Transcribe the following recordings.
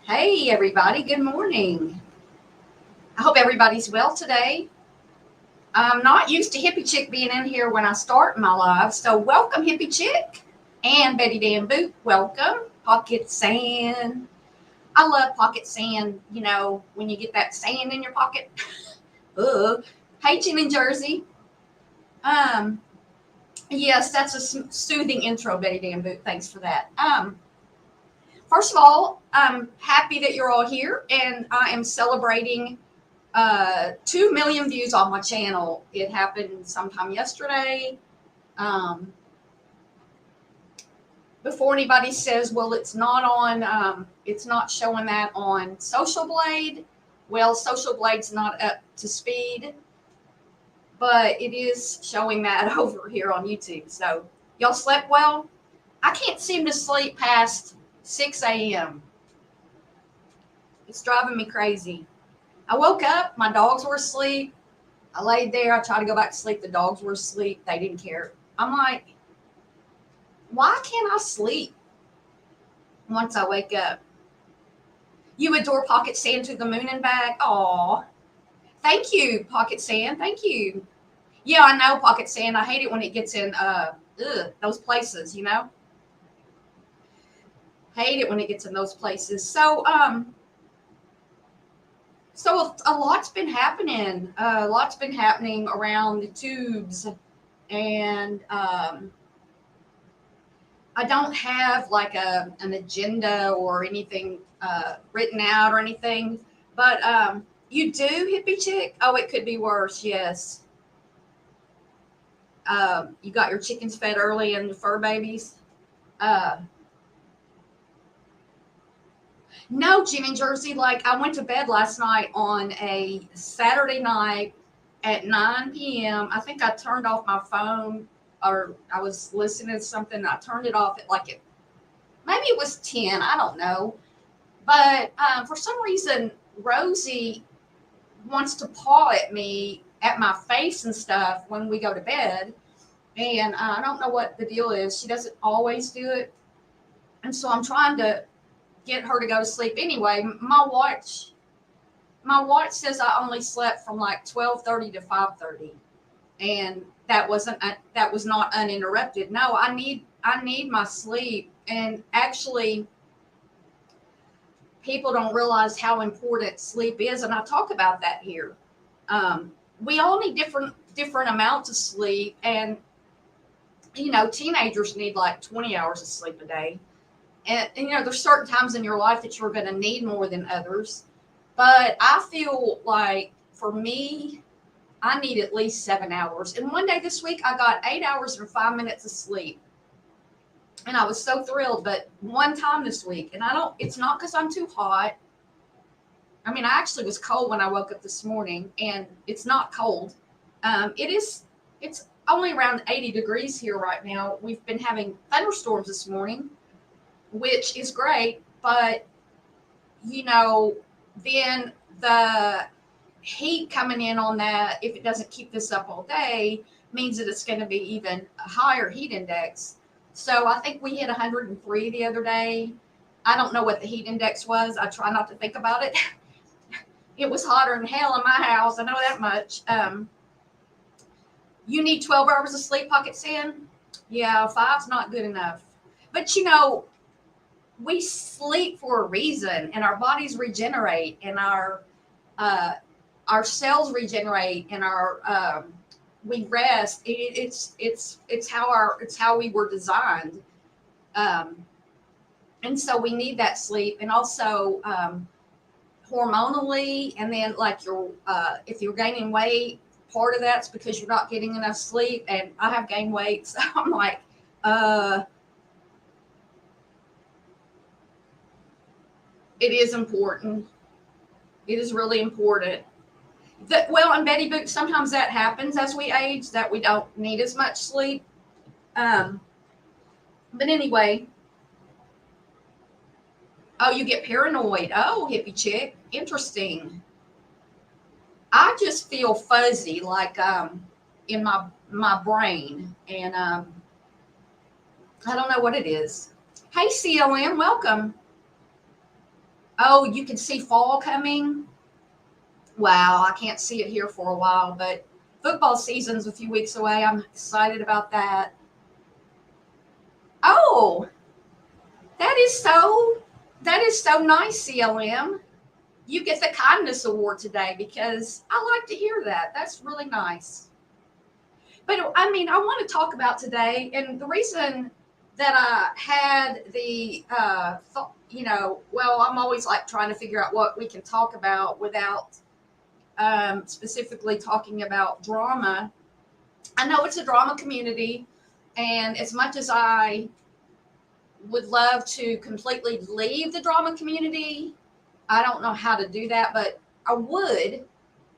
Hey, everybody. Good morning. I hope everybody's well today. I'm not used to Hippie Chick being in here when I start my live. So, welcome, Hippie Chick. And Betty Dan Boot, welcome. Pocket Sand. I love pocket sand, when you get that sand in your pocket. Ugh. Hey, Jen in Jersey. Um, yes, that's a soothing intro, Betty Dan Boot. Thanks for that. First of all, I'm happy that you're all here, and I am celebrating 2 million views on my channel. It happened sometime yesterday. Before anybody says, well, it's not showing that on Social Blade. Well, Social Blade's not up to speed, but it is showing that over here on YouTube. So y'all slept well? I can't seem to sleep past 6 a.m. It's driving me crazy. I woke up, my dogs were asleep. I laid there, I tried to go back to sleep. The dogs were asleep. They didn't care. I'm like, why can't I sleep once I wake up? You adore Pocket Sand to the moon and back. Aw. Thank you, Pocket Sand. Thank you. Yeah, I know, Pocket Sand. I hate it when it gets in those places, Hate it when it gets in those places. So a lot's been happening. A lot's been happening around the tubes, and I don't have like an agenda or anything written out or anything. But you do, Hippie Chick? Oh, it could be worse. Yes. You got your chickens fed early and the fur babies. No, Jim in Jersey. Like I went to bed last night on a Saturday night at 9 p.m. I think I turned off my phone, or I was listening to something. I turned it off at maybe it was 10. I don't know. But for some reason, Rosie wants to paw at me, at my face and stuff when we go to bed. And I don't know what the deal is. She doesn't always do it. And so I'm trying to get her to go to sleep anyway. My watch says I only slept from like 12:30 to 5:30, and that was not uninterrupted. No, I need my sleep. And actually, people don't realize how important sleep is, and I talk about that here. We all need different amounts of sleep, and teenagers need like 20 hours of sleep a day. And there's certain times in your life that you're going to need more than others. But I feel like for me, I need at least 7 hours. And one day this week, I got 8 hours and 5 minutes of sleep. And I was so thrilled. But one time this week, and it's not because I'm too hot. I mean, I actually was cold when I woke up this morning, and it's not cold. It is It's only around 80 degrees here right now. We've been having thunderstorms this morning, which is great, but you know, then the heat coming in on that, if it doesn't keep this up all day, means that it's going to be even a higher heat index. So I think we hit 103 the other day. I don't know what the heat index was. I try not to think about it. It was hotter than hell in my house. I know that much. You need 12 hours of sleep, Pocket Sand? Yeah, five's not good enough. But you know, we sleep for a reason, and our bodies regenerate, and our cells regenerate, and our we rest. It's how we were designed, um, and so we need that sleep, and also hormonally, and then like your if you're gaining weight, part of that's because you're not getting enough sleep. And I have gained weight, so I'm like, uh, it is important. It is really important. Well, and Betty Boop, sometimes that happens as we age, that we don't need as much sleep. Um, but anyway, oh, you get paranoid. Oh, hippie chick, interesting. I just feel fuzzy, like in my brain, and I don't know what it is. Hey, CLM, welcome. Oh, you can see fall coming. Wow, I can't see it here for a while, but football season's a few weeks away. I'm excited about that. Oh, that is so nice, CLM. You get the kindness award today because I like to hear that. That's really nice. But I mean, I want to talk about today, and the reason that I had the well, I'm always like trying to figure out what we can talk about without specifically talking about drama. I know it's a drama community, and as much as I would love to completely leave the drama community, I don't know how to do that, but I would.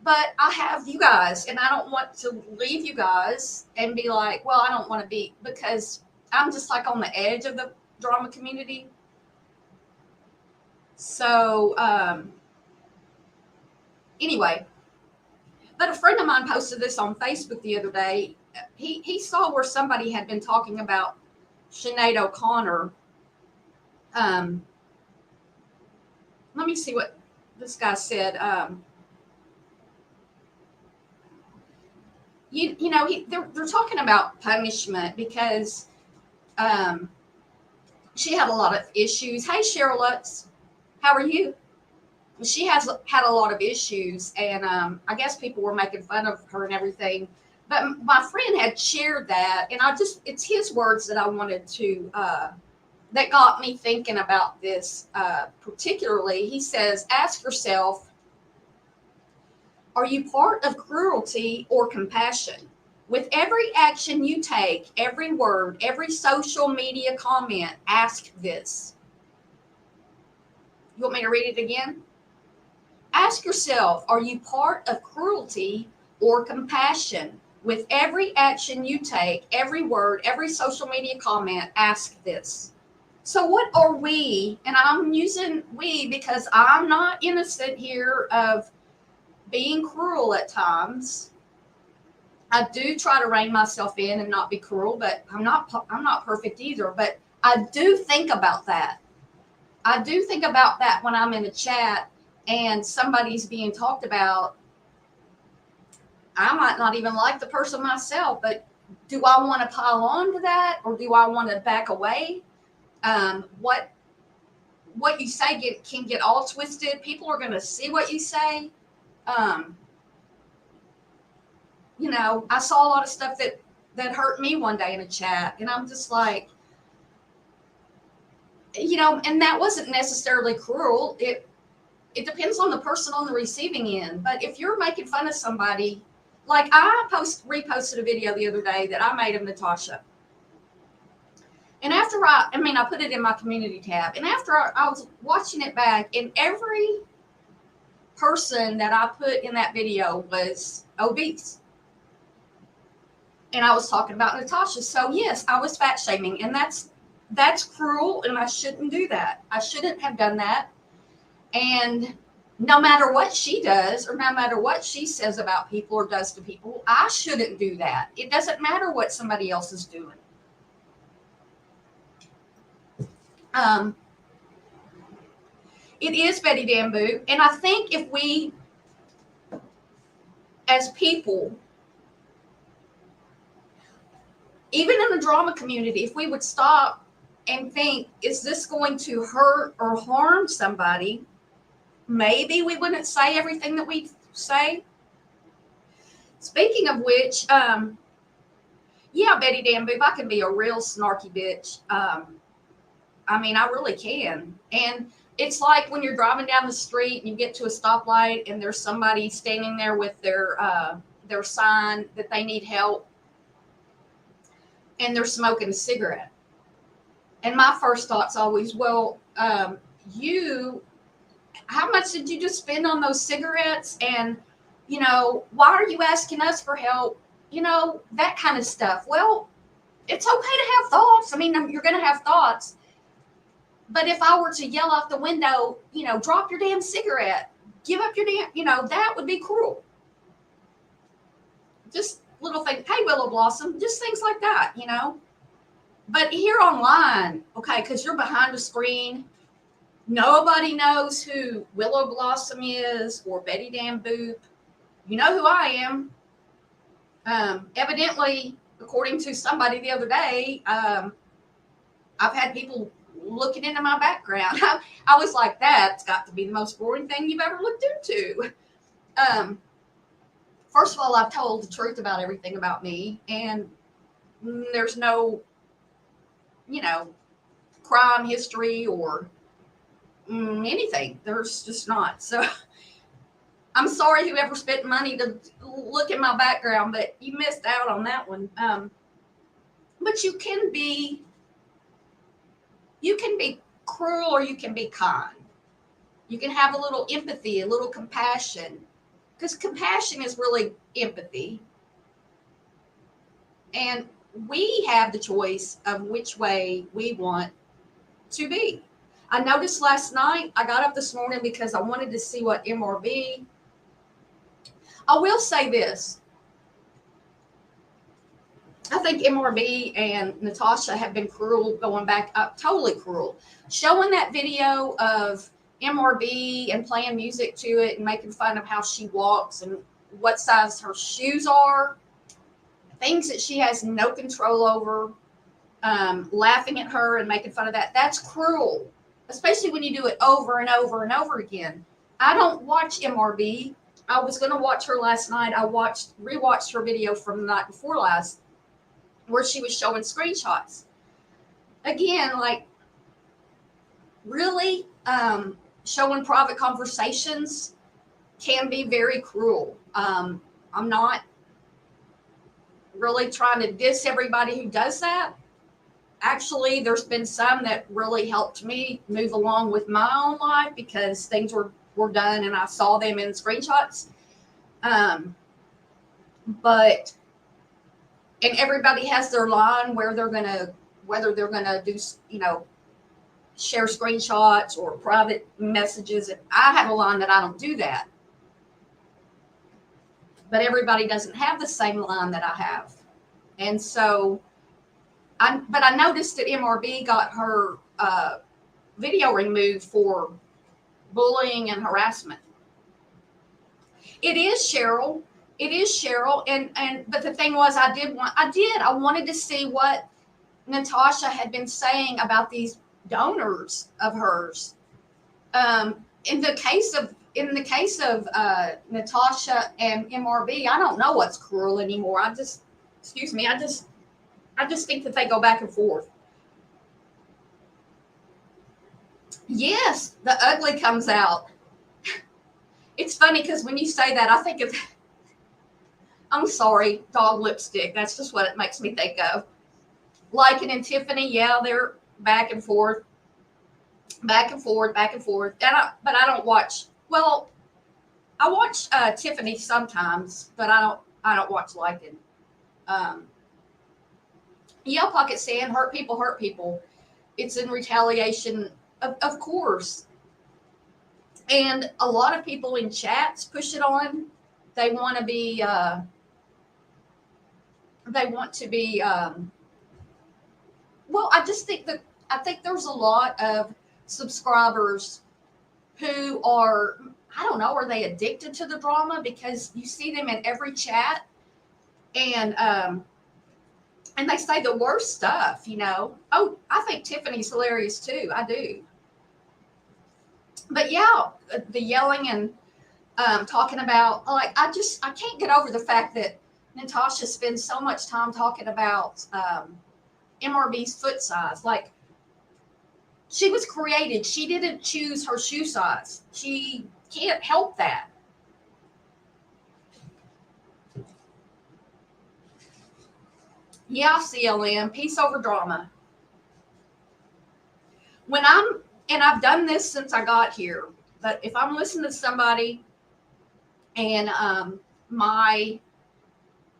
But I have you guys, and I don't want to leave you guys and be like, well, I don't want to be, because I'm just like on the edge of the drama community. So, anyway, but a friend of mine posted this on Facebook the other day. He saw where somebody had been talking about Sinead O'Connor. Um, Let me see what this guy said. They're talking about punishment because um, she had a lot of issues. Hey, Cheryl Lutz, how are you? She has had a lot of issues, and I guess people were making fun of her and everything. But my friend had shared that, and it's his words that I wanted to, that got me thinking about this particularly. He says, ask yourself, are you part of cruelty or compassion? With every action you take, every word, every social media comment, ask this. You want me to read it again? Ask yourself, are you part of cruelty or compassion? With every action you take, every word, every social media comment, ask this. So, what are we? And I'm using we because I'm not innocent here of being cruel at times. I do try to rein myself in and not be cruel, but I'm not perfect either. But I do think about that. I do think about that when I'm in a chat and somebody's being talked about. I might not even like the person myself, but do I want to pile on to that, or do I want to back away? What you say can get all twisted. People are going to see what you say. Um, I saw a lot of stuff that hurt me one day in a chat, and I'm just like, and that wasn't necessarily cruel. It depends on the person on the receiving end. But if you're making fun of somebody, like I reposted a video the other day that I made of Natasha. And after I put it in my community tab, and after I was watching it back, and every person that I put in that video was obese. And I was talking about Natasha. So yes, I was fat shaming, and that's cruel, and I shouldn't do that. I shouldn't have done that. And no matter what she does, or no matter what she says about people or does to people, I shouldn't do that. It doesn't matter what somebody else is doing. It is Betty Bamboo, and I think if we, as people, even in the drama community, if we would stop and think, is this going to hurt or harm somebody? Maybe we wouldn't say everything that we say. Speaking of which, yeah, Betty Bamboo, I can be a real snarky bitch. I mean, I really can. And it's like when you're driving down the street and you get to a stoplight and there's somebody standing there with their sign that they need help, and they're smoking a cigarette. And my first thought's always, well, how much did you just spend on those cigarettes? And, why are you asking us for help? That kind of stuff. Well, it's okay to have thoughts. I mean, you're going to have thoughts. But if I were to yell out the window, drop your damn cigarette, give up your damn, that would be cruel. Just little things. Hey, Willow Blossom, just things like that, But here online, okay, because you're behind a screen, nobody knows who Willow Blossom is or Betty Bamboo. You know who I am. Evidently, according to somebody the other day, I've had people looking into my background. I was like, that's got to be the most boring thing you've ever looked into. First of all, I've told the truth about everything about me, and there's no, crime history or anything. There's just not. So I'm sorry whoever spent money to look at my background, but you missed out on that one. But you can be cruel or you can be kind. You can have a little empathy, a little compassion, because compassion is really empathy. And we have the choice of which way we want to be. I noticed last night, I got up this morning because I wanted to see what MRB. I will say this. I think MRB and Natasha have been cruel going back up, totally cruel. Showing that video of MRB and playing music to it and making fun of how she walks and what size her shoes are, things that she has no control over, laughing at her and making fun of that. That's cruel, especially when you do it over and over and over again. I don't watch MRB. I was going to watch her last night. I rewatched her video from the night before last, where she was showing screenshots. Again, like, really, showing private conversations can be very cruel. I'm not really trying to diss everybody who does that. Actually, there's been some that really helped me move along with my own life because things were done and I saw them in screenshots. But everybody has their line whether they're gonna do, share screenshots or private messages. I have a line that I don't do that. But everybody doesn't have the same line that I have. And so I noticed that MRB got her video removed for bullying and harassment. It is Cheryl. But the thing was, I wanted to see what Natasha had been saying about these donors of hers. In the case of Natasha and MRB, I don't know what's cruel anymore. I just think that they go back and forth. Yes, the ugly comes out. It's funny because when you say that, I think of, I'm sorry, dog lipstick. That's just what it makes me think of. Lycan and Tiffany, yeah, they're back and forth. But I don't watch. Well, I watch Tiffany sometimes, but I don't watch Lycan. Yeah, Pocket Sand, hurt people hurt people. It's in retaliation, of course. And a lot of people in chats push it on. They want to be, they want to be, well, I just think that, I think there's a lot of subscribers who are, I don't know, are they addicted to the drama because you see them in every chat, and and they say the worst stuff, you know. Oh, I think Tiffany's hilarious too. I do. But yeah, the yelling and talking about, like, I can't get over the fact that Natasha spends so much time talking about MRB's foot size. Like, she was created. She didn't choose her shoe size. She can't help that. Yeah, CLM, peace over drama. When I'm, and I've done this since I got here, but if I'm listening to somebody and my,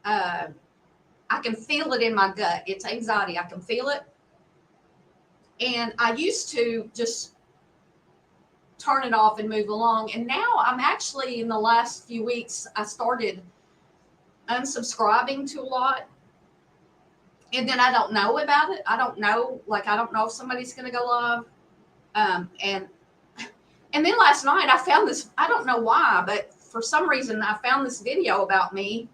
uh, I can feel it in my gut. It's anxiety. I can feel it. And I used to just turn it off and move along. And now I'm actually, in the last few weeks, I started unsubscribing to a lot. And then I don't know about it. I don't know, like, I don't know if somebody's going to go live. And then last night I found this, I don't know why, but for some reason I found this video about me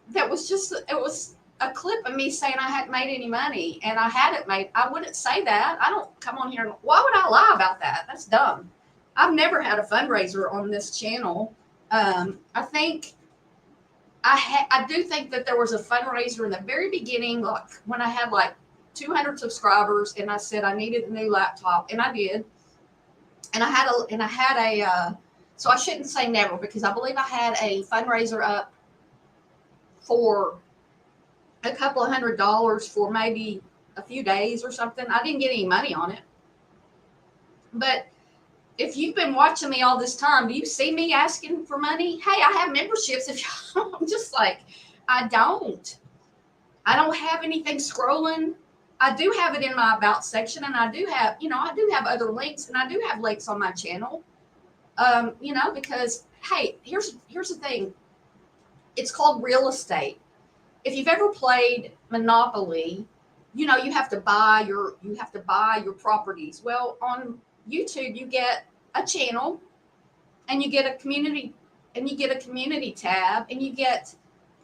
that was just, it was a clip of me saying I hadn't made any money, and I hadn't made, I wouldn't say that. I don't come on here. Why would I lie about that? That's dumb. I've never had a fundraiser on this channel. I think I do think that there was a fundraiser in the very beginning, like when I had like 200 subscribers, and I said I needed a new laptop, and I did. And I had a, so I shouldn't say never, because I believe I had a fundraiser up for a couple of $100 for maybe a few days or something. I didn't get any money on it. But if you've been watching me all this time, do you see me asking for money? Hey, I have memberships. If I'm just like, I don't have anything scrolling. I do have it in my about section, and I do have, you know, I do have other links, and I do have links on my channel. You know, because hey, here's the thing. It's called real estate. If you've ever played Monopoly, you know you have to buy your properties. Well, on YouTube, you get a channel, and you get a community, tab, and you get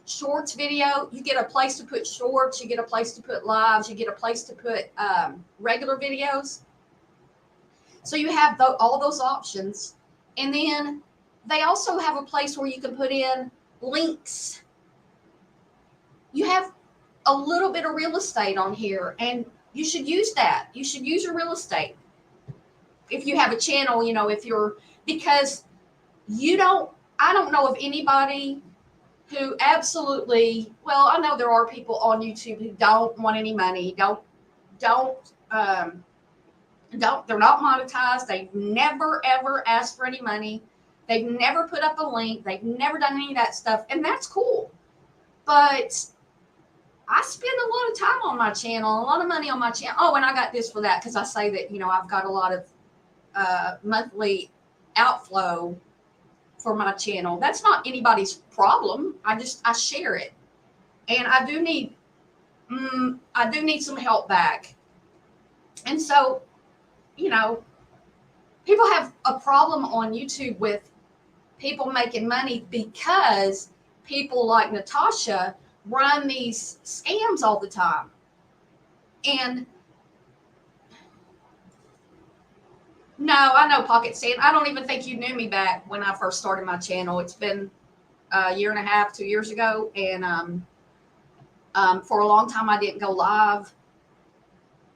shorts video. You get a place to put shorts. You get a place to put lives. You get a place to put regular videos. So you have all those options, and then they also have a place where you can put in links. You have a little bit of real estate on here, and you should use that. You should use your real estate. If you have a channel, you know, because I don't know of anybody who absolutely, well, I know there are people on YouTube who don't want any money, they're not monetized. They've never, ever asked for any money. They've never put up a link. They've never done any of that stuff. And that's cool. But I spend a lot of time on my channel, a lot of money on my channel. Oh, and I got this for that, because I say that, you know, I've got a lot of monthly outflow for my channel. That's not anybody's problem. I share it. And I do need some help back. And so, you know, people have a problem on YouTube with people making money because people like Natasha run these scams all the time. And no, I know Pocket Sand. I don't even think you knew me back when I first started my channel. It's been a year and a half, 2 years ago. And for a long time, I didn't go live.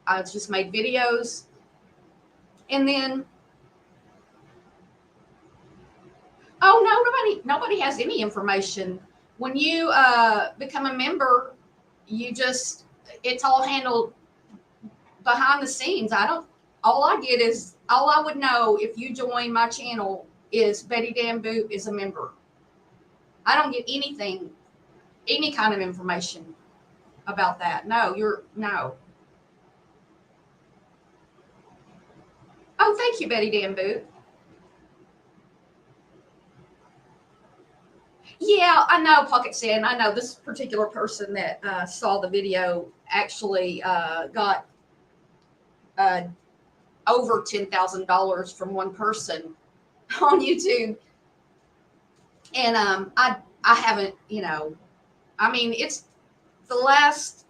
I just made videos. And then, oh, nobody has any information. When you become a member, it's all handled behind the scenes. All I would know if you join my channel is Betty Dan Boop is a member. I don't get anything, any kind of information. about that. No, no. Oh, thank you, Betty Dan Boot. Yeah, I know, Pocket Sand. I know this particular person that saw the video actually got uh, over $10,000 from one person on YouTube, and I haven't, I mean, it's the last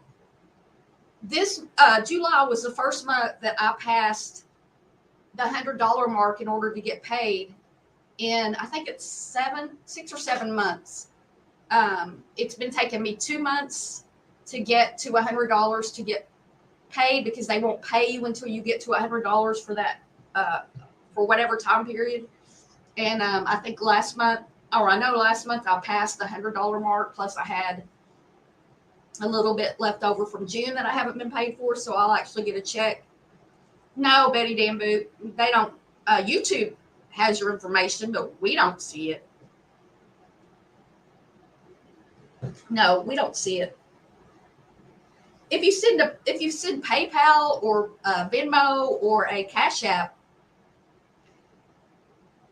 this July was the first month that I passed the $100 mark in order to get paid. In I think it's 6 or 7 months. It's been taking me 2 months to get to $100 to get paid, because they won't pay you until you get to $100 for that for whatever time period. And I think last month I passed the $100 mark. Plus I had a little bit left over from June that I haven't been paid for, so I'll actually get a check. No, Betty Dan Boot, they don't. YouTube has your information, but we don't see it. No, we don't see it. If you send PayPal or Venmo or a Cash App,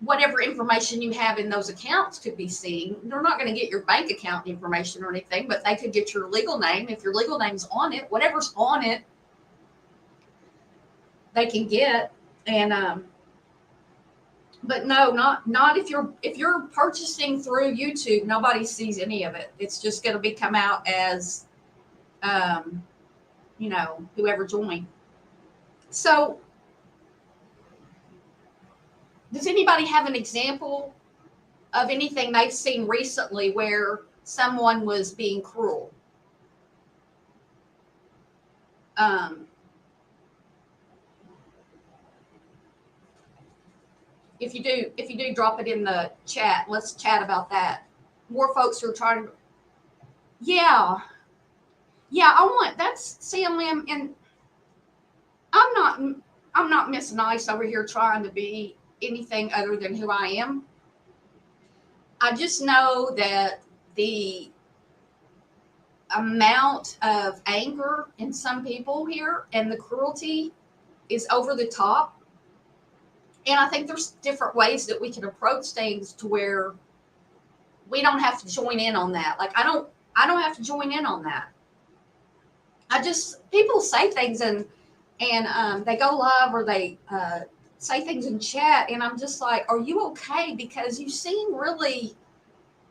whatever information you have in those accounts could be seen. They're not going to get your bank account information or anything, but they could get your legal name. If your legal name's on it, whatever's on it, they can get. And but no, not if you're purchasing through YouTube, nobody sees any of it. It's just going to be come out as whoever joined. So does anybody have an example of anything they've seen recently where someone was being cruel? If you do, drop it in the chat. Let's chat about that. More folks who are trying to. Yeah, I want that's Sam Lim, and I'm not Miss Nice over here trying to be anything other than who I am. I just know that the amount of anger in some people here and the cruelty is over the top. And I think there's different ways that we can approach things to where we don't have to join in on that. Like I don't have to join in on that. People say things and they go live or they say things in chat, and I'm just like, are you okay? Because you seem really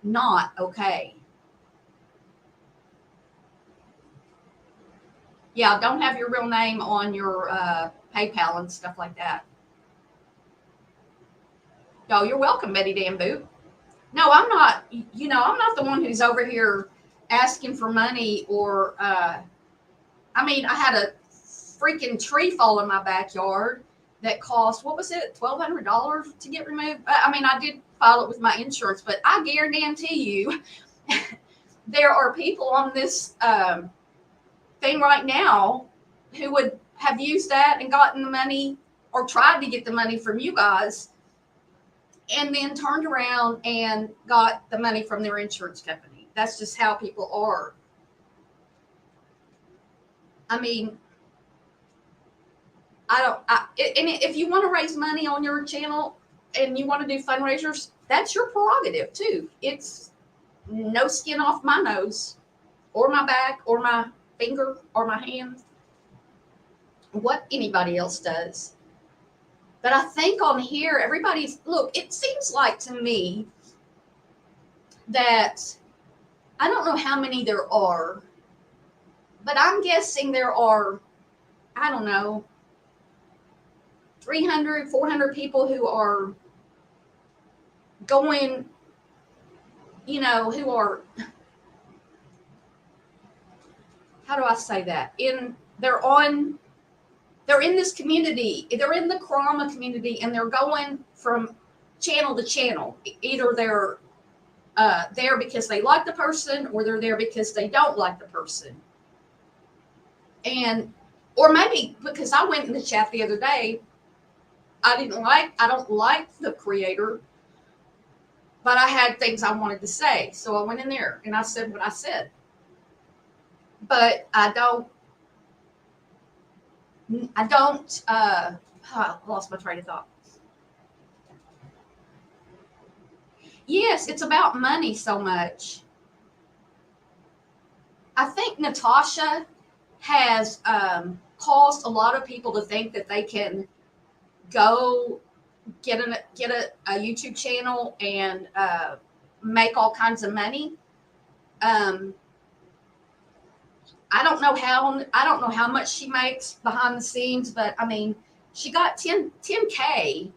not okay. Yeah, don't have your real name on your PayPal and stuff like that. Oh, you're welcome, Betty Dan Boot. No, I'm not. I'm not the one who's over here asking for money or. I had a freaking tree fall in my backyard that cost, what was it, $1,200 to get removed? I did file it with my insurance, but I guarantee you there are people on this thing right now who would have used that and gotten the money or tried to get the money from you guys and then turned around and got the money from their insurance company. That's just how people are. If you want to raise money on your channel and you want to do fundraisers, that's your prerogative too. It's no skin off my nose or my back or my finger or my hand, what anybody else does. But I think on here, it seems like to me that I don't know how many there are, but I'm guessing there are, I don't know, 300, 400 people who are going, who are, how do I say that? They're in this community, they're in the Karama community, and they're going from channel to channel. Either they're there because they like the person, or they're there because they don't like the person. Or maybe because I went in the chat the other day, I don't like the creator, but I had things I wanted to say. So I went in there and I said what I said. but I lost my train of thought. Yes, it's about money so much. I think Natasha has caused a lot of people to think that they can go get a YouTube channel and make all kinds of money. Um, I don't know how much she makes behind the scenes, but I mean, she got 10K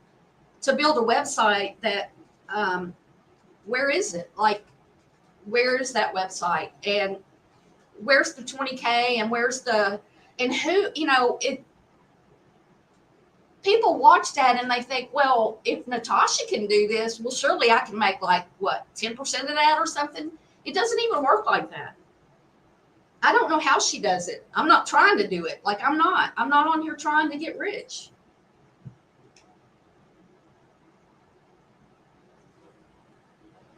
to build a website that where is it? Like, where is that website? And where's the 20K and and who, it people watch that and they think, well, if Natasha can do this, well, surely I can make like what, 10% of that or something. It doesn't even work like that. I don't know how she does it. I'm not trying to do it. Like, I'm not on here trying to get rich.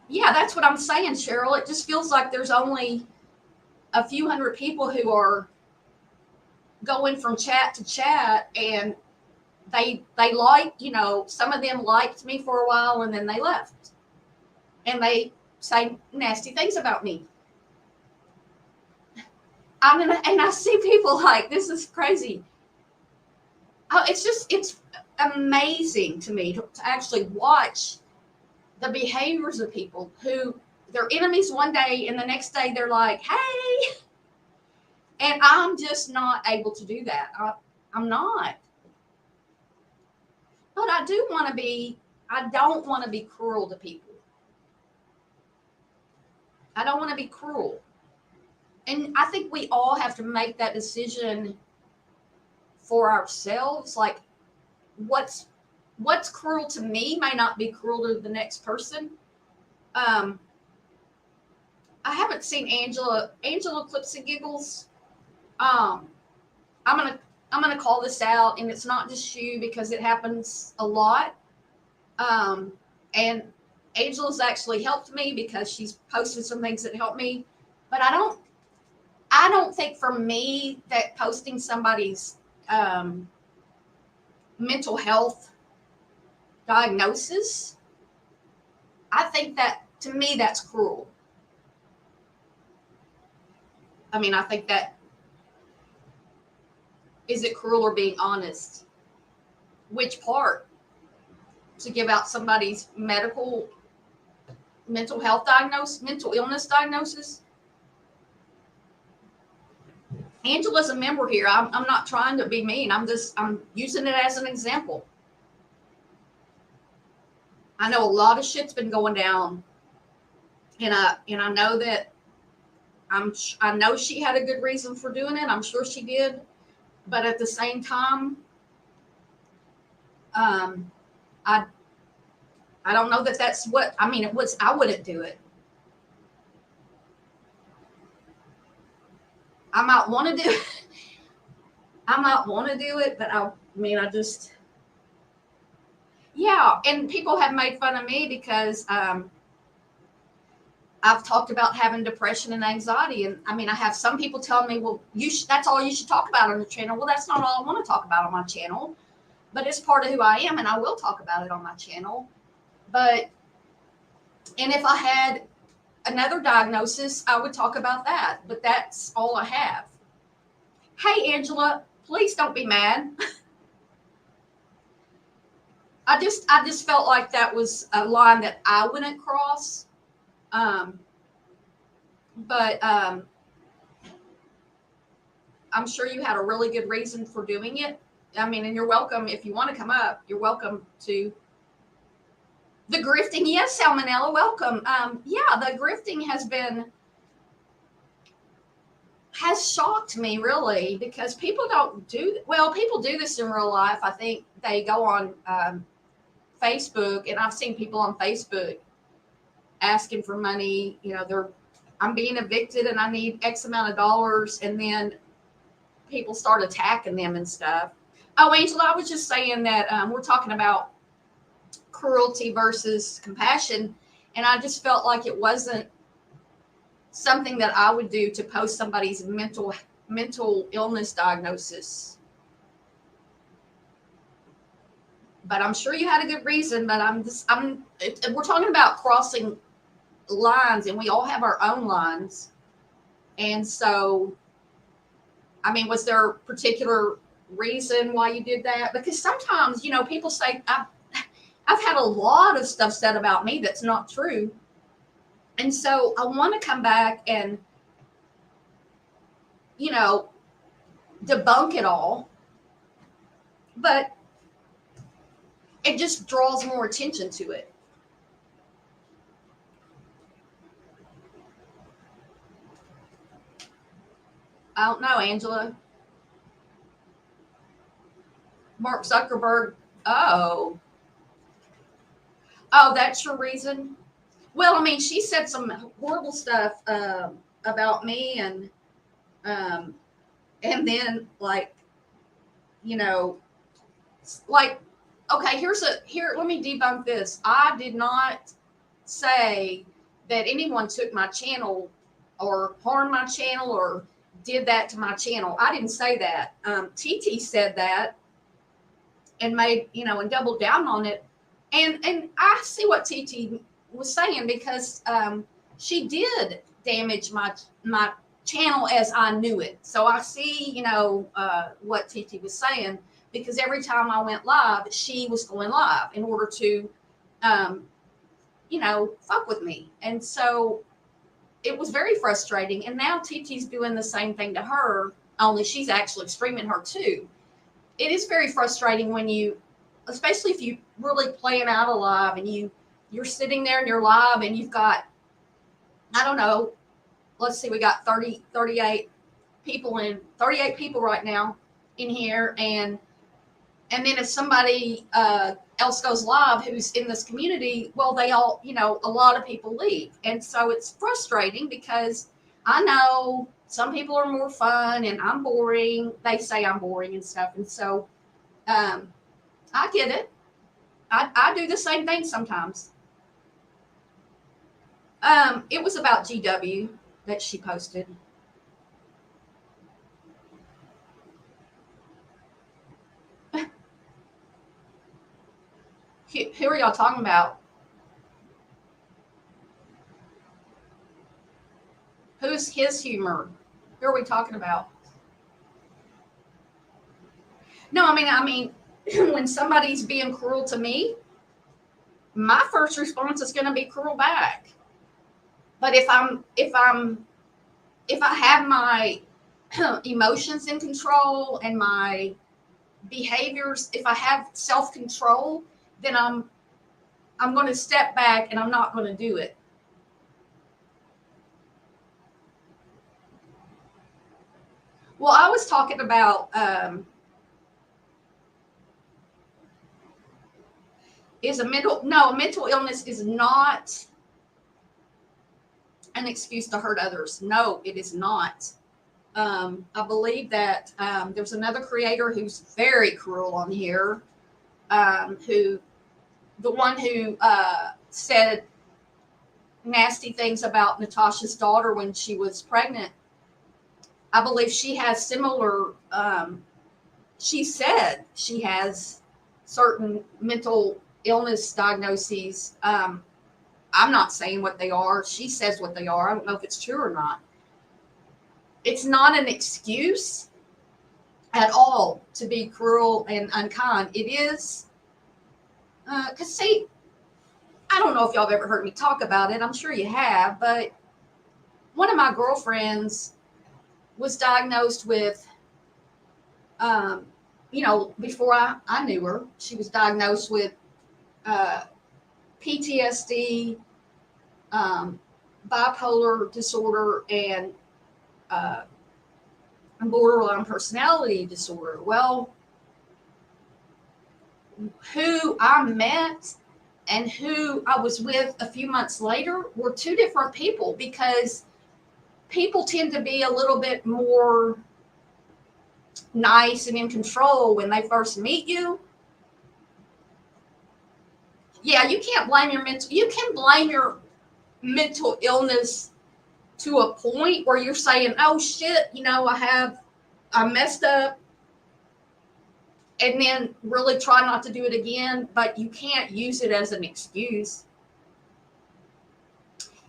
Yeah, that's what I'm saying, Cheryl. It just feels like there's only a few hundred people who are going from chat to chat, and they like, some of them liked me for a while and then they left. And they say nasty things about me. And I see people like, this is crazy. Oh, it's amazing to me to actually watch the behaviors of people who they're enemies one day and the next day they're like, hey. And I'm just not able to do that. I'm not. But I don't want to be cruel to people. I don't want to be cruel. And I think we all have to make that decision for ourselves. Like, what's cruel to me may not be cruel to the next person. I haven't seen Angela Clips and Giggles. I'm gonna call this out, and it's not just you because it happens a lot. And Angela's actually helped me because she's posted some things that help me. But I don't think for me that posting somebody's mental health diagnosis, I think that to me that's cruel. I mean, I think that, is it cruel or being honest? Which part? To give out somebody's mental health diagnosis, mental illness diagnosis? Angela's a member here. I'm not trying to be mean. I'm using it as an example. I know a lot of shit's been going down, and I know that I know she had a good reason for doing it. I'm sure she did, but at the same time, I don't know that that's what I mean. It was, I wouldn't do it. I might want to do it. I might want to do it, but I mean, yeah. And people have made fun of me because I've talked about having depression and anxiety. And I mean, I have some people telling me, well, that's all you should talk about on the channel. Well, that's not all I want to talk about on my channel, but it's part of who I am, and I will talk about it on my channel. And if I had another diagnosis, I would talk about that, but that's all I have. Hey, Angela, please don't be mad. I just felt like that was a line that I wouldn't cross. But I'm sure you had a really good reason for doing it. I mean, and you're welcome if you want to come up. You're welcome to the grifting. Yes, Salmonella, welcome. Yeah, the grifting has shocked me really, because people don't people do this in real life. I think they go on Facebook, and I've seen people on Facebook asking for money. I'm being evicted and I need X amount of dollars, and then people start attacking them and stuff. Oh, Angela, I was just saying that we're talking about cruelty versus compassion, and I just felt like it wasn't something that I would do to post somebody's mental illness diagnosis. But I'm sure you had a good reason. But we're talking about crossing lines, and we all have our own lines. And so, I mean, was there a particular reason why you did that? Because sometimes, people say, I've had a lot of stuff said about me that's not true. And so I want to come back and, debunk it all. But it just draws more attention to it. I don't know, Angela. Mark Zuckerberg. Oh, that's your reason? Well, I mean, she said some horrible stuff about me, and then you know, like, okay, let me debunk this. I did not say that anyone took my channel or harmed my channel or did that to my channel. I didn't say that. TT said that and made, and doubled down on it. And I see what TT was saying, because she did damage my channel as I knew it. So I see, what TT was saying, because every time I went live, she was going live in order to, fuck with me. And so it was very frustrating. And now TT's doing the same thing to her, only she's actually streaming her too. It is very frustrating when especially if you really plan out a live and you're sitting there in your live and you've got, I don't know, let's see, we got 38 people right now in here. And then if somebody else goes live who's in this community, well, they all, a lot of people leave. And so it's frustrating, because I know some people are more fun and I'm boring. They say I'm boring and stuff. And so I get it. I do the same thing sometimes. It was about GW that she posted. Who are y'all talking about? Who's his humor? Who are we talking about? No, I mean, when somebody's being cruel to me, my first response is going to be cruel back. But if I have my emotions in control and my behaviors, if I have self-control, then I'm going to step back and I'm not going to do it. Well, I was talking about a mental illness is not an excuse to hurt others. No, it is not. I believe that there's another creator who's very cruel on here, the one who said nasty things about Natasha's daughter when she was pregnant. I believe she has similar, she said she has certain mental illness diagnoses. I'm not saying what they are. She says what they are. I don't know if it's true or not. It's not an excuse at all to be cruel and unkind. It is, because see, I don't know if y'all have ever heard me talk about it. I'm sure you have, but one of my girlfriends was diagnosed with, before I knew her, she was diagnosed with PTSD, bipolar disorder, and borderline personality disorder. Well, who I met and who I was with a few months later were two different people, because people tend to be a little bit more nice and in control when they first meet you. Yeah, you can blame your mental illness to a point where you're saying, oh shit, I messed up, and then really try not to do it again, but you can't use it as an excuse.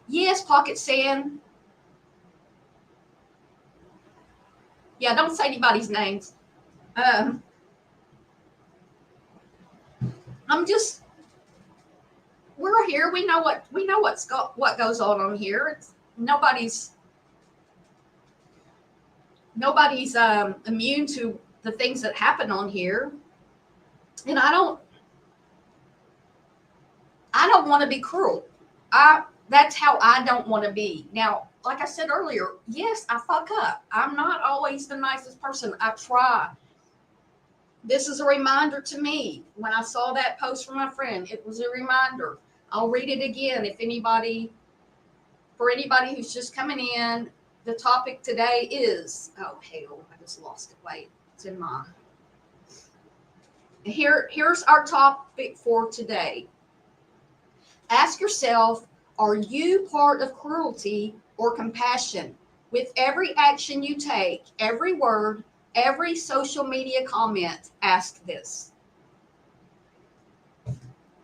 Yes, Pocket Sand. Yeah, don't say anybody's names. Um, I'm just, we're here. We know what goes on here. It's nobody's immune to the things that happen on here, and I don't want to be cruel. That's how I don't want to be. Now, like I said earlier, yes, I fuck up. I'm not always the nicest person. I try. This is a reminder to me. When I saw that post from my friend, it was a reminder. I'll read it again for anybody who's just coming in. The topic today is, oh hell, I just lost it. Wait, it's in my. Here's our topic for today. Ask yourself, are you part of cruelty or compassion? With every action you take, every word, every social media comment, ask this.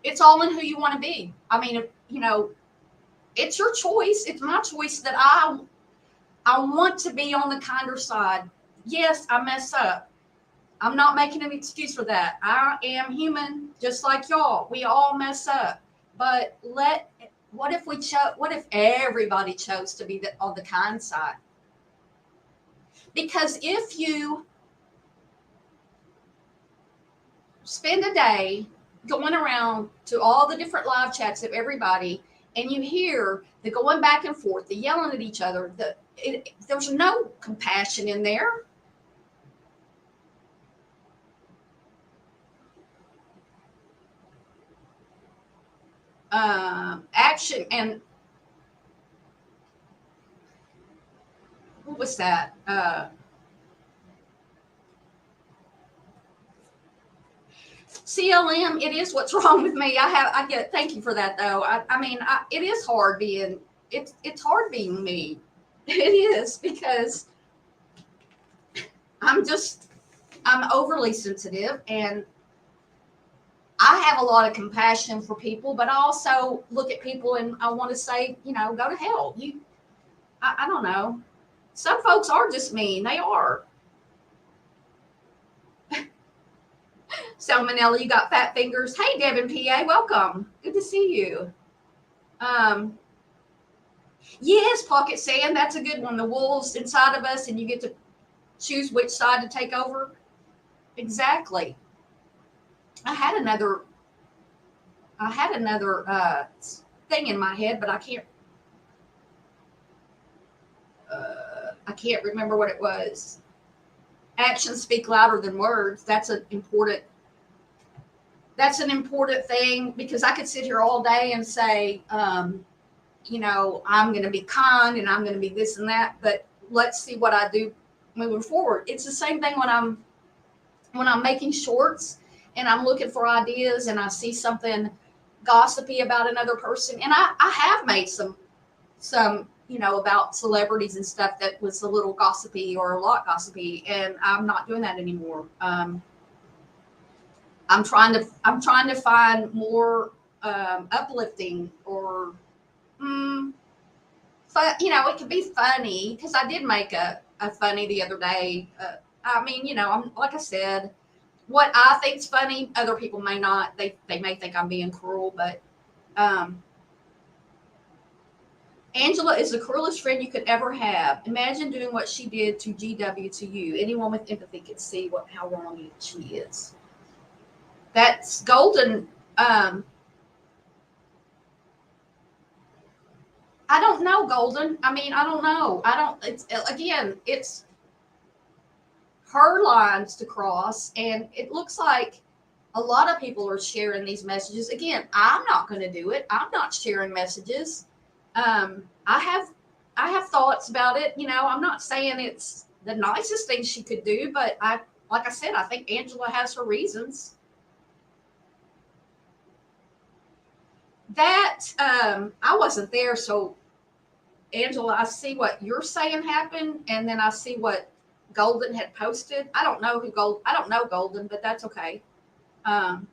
It's all in who you want to be. I mean, it's your choice. It's my choice that I want to be on the kinder side. Yes, I mess up. I'm not making an excuse for that. I am human, just like y'all. We all mess up. But what if everybody chose to be on the kind side? Because if you spend a day going around to all the different live chats of everybody, and you hear the going back and forth, the yelling at each other, there's no compassion in there. Action and what was that? CLM, it is what's wrong with me. I get, thank you for that though. It is hard it's hard being me. It is, because I'm overly sensitive, and I have a lot of compassion for people, but I also look at people and I want to say, go to hell. I don't know. Some folks are just mean. They are. Salmonella, you got fat fingers. Hey, Devin PA, welcome. Good to see you. Yes, Pocket Sand, that's a good one. The wolves inside of us, and you get to choose which side to take over. Exactly. I had another thing in my head, but I can't remember what it was. Actions speak louder than words. That's an important thing, because I could sit here all day and say, I'm going to be kind and I'm going to be this and that, but let's see what I do moving forward. It's the same thing when I'm making shorts and I'm looking for ideas and I see something gossipy about another person. And I have made some, about celebrities and stuff that was a little gossipy or a lot gossipy, and I'm not doing that anymore. I'm trying to find more uplifting or, it could be funny, because I did make a funny the other day. I'm, like I said, what I think's funny, other people may not. They may think I'm being cruel, but Angela is the cruelest friend you could ever have. Imagine doing what she did to GW to you. Anyone with empathy could see how wrong she is. That's golden. I don't know, Golden. I don't know. It's her lines to cross, and it looks like a lot of people are sharing these messages. Again, I'm not going to do it. I'm not sharing messages. I have thoughts about it. I'm not saying it's the nicest thing she could do, but like I said, I think Angela has her reasons. That I wasn't there, so Angela, I see what you're saying happened, and then I see what Golden had posted. I don't know Golden, but that's okay. Um,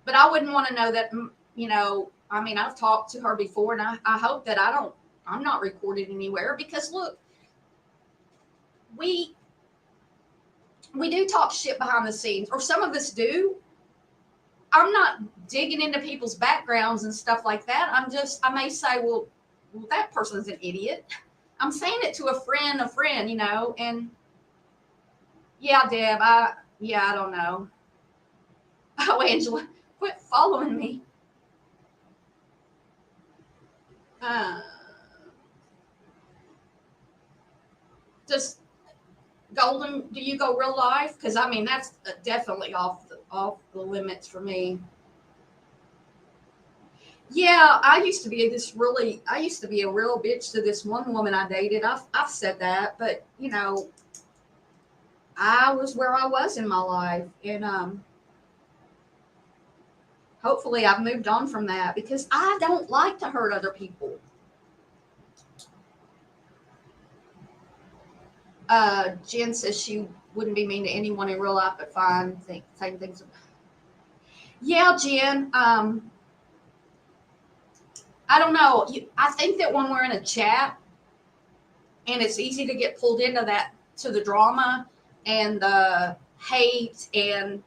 but I wouldn't want to know that. I mean, I've talked to her before, and I hope that I'm not recorded anywhere, because look, we do talk shit behind the scenes, or some of us do. I'm not digging into people's backgrounds and stuff like that. I may say, well, that person's an idiot. I'm saying it to a friend, and yeah, Deb, I don't know. Oh, Angela, quit following me. Uh, does Golden, do you go real life? Because I mean, that's definitely off the limits for me. Yeah, I used to be a real bitch to this one woman I dated. I've said that, but I was where I was in my life, and hopefully I've moved on from that, because I don't like to hurt other people. Jen says she wouldn't be mean to anyone in real life, but fine, same things. Yeah, Jen. I don't know. I think that when we're in a chat, and it's easy to get pulled into that, to the drama and the hate and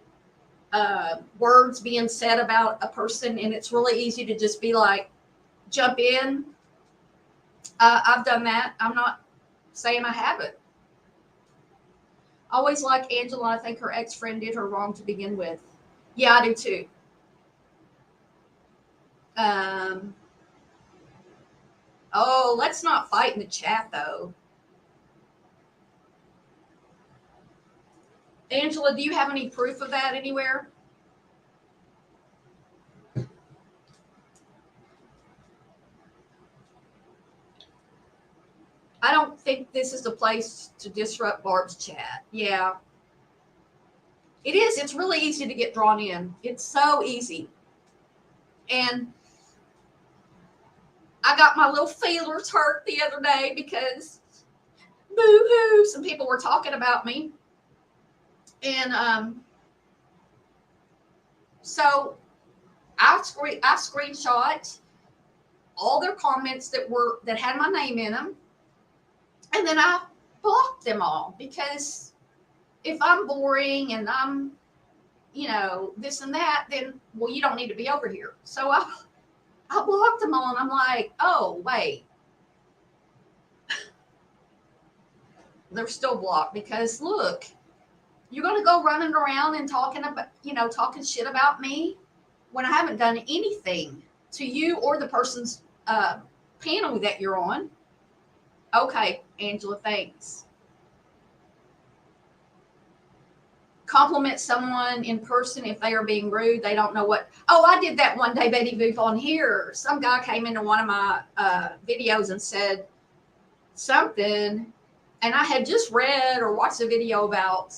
words being said about a person, and it's really easy to just be like, jump in. I've done that. I'm not saying I haven't. Always like Angela. I think her ex-friend did her wrong to begin with. Yeah, I do too. Um, oh, let's not fight in the chat though. Angela, do you have any proof of that anywhere? I don't think this is the place to disrupt Barb's chat. Yeah, it is. It's really easy to get drawn in. It's so easy. And I got my little feelers hurt the other day because boo hoo, some people were talking about me. And so I screenshot all their comments that had my name in them, and then I blocked them all, because if I'm boring and I'm this and that, then well, you don't need to be over here. So I blocked them all, and I'm like, oh wait, they're still blocked, because look, you're going to go running around and talking shit about me when I haven't done anything to you or the person's panel that you're on. Okay, Angela, thanks. Compliment someone in person if they are being rude. They don't know what. Oh, I did that one day, Betty Boop, on here. Some guy came into one of my videos and said something, and I had just read or watched a video about,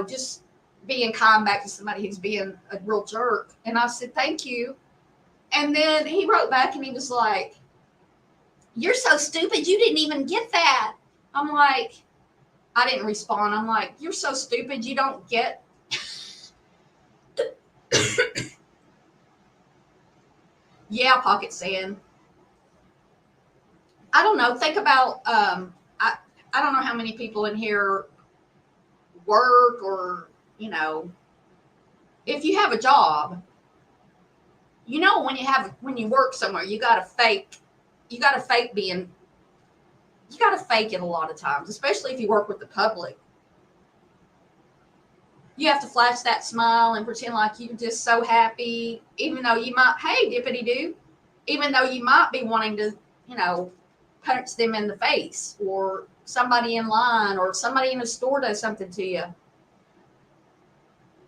just being kind back to somebody who's being a real jerk. And I said, thank you. And then he wrote back and he was like, you're so stupid. You didn't even get that. I'm like, I didn't respond. I'm like, you're so stupid. You don't get. Yeah, pocket sand. I don't know. Think about, I don't know how many people in here work, or, if you have a job, when you work somewhere, you got to fake it a lot of times, especially if you work with the public. You have to flash that smile and pretend like you're just so happy, even though you might, hey, dippity doo, even though you might be wanting to, punch them in the face, or somebody in line, or somebody in a store does something to you.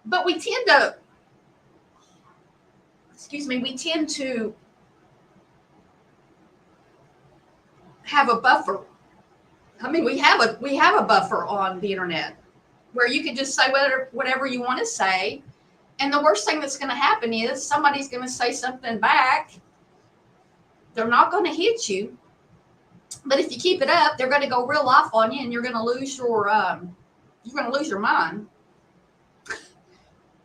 But we tend to have a buffer. I mean, we have a buffer on the internet where you can just say whatever you want to say, and the worst thing that's going to happen is somebody's going to say something back, They're not going to hit you, but if you keep it up, they're going to go real life on you, and you're going to lose your mind.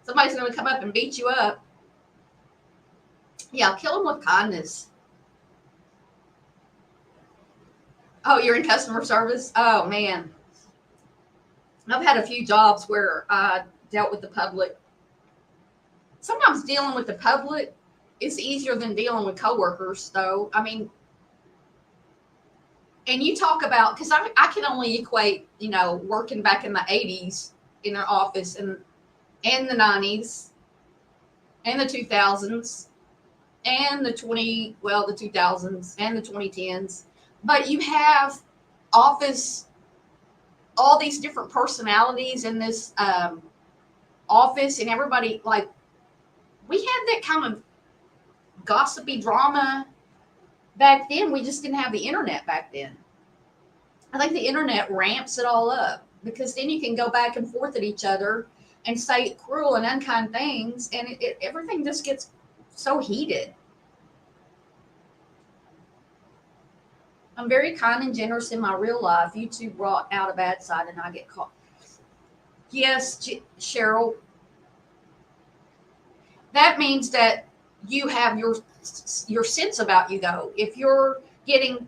Somebody's going to come up and beat you up. Yeah, kill them with kindness. Oh, you're in customer service? Oh, man. I've had a few jobs where I dealt with the public. Sometimes dealing with the public is easier than dealing with coworkers, though. I mean, and you talk about, because I can only equate, working back in the 80s in an office and the 90s and the 2000s and the 2000s and the 2010s. But you have office, all these different personalities in this office, and everybody, like, we had that kind of gossipy drama back then. We just didn't have the internet back then. I think the internet ramps it all up, because then you can go back and forth at each other and say cruel and unkind things, and everything just gets so heated. I'm very kind and generous in my real life. YouTube brought out a bad side, and I get caught. Yes, Cheryl. That means that you have your sense about you, though. If you're getting,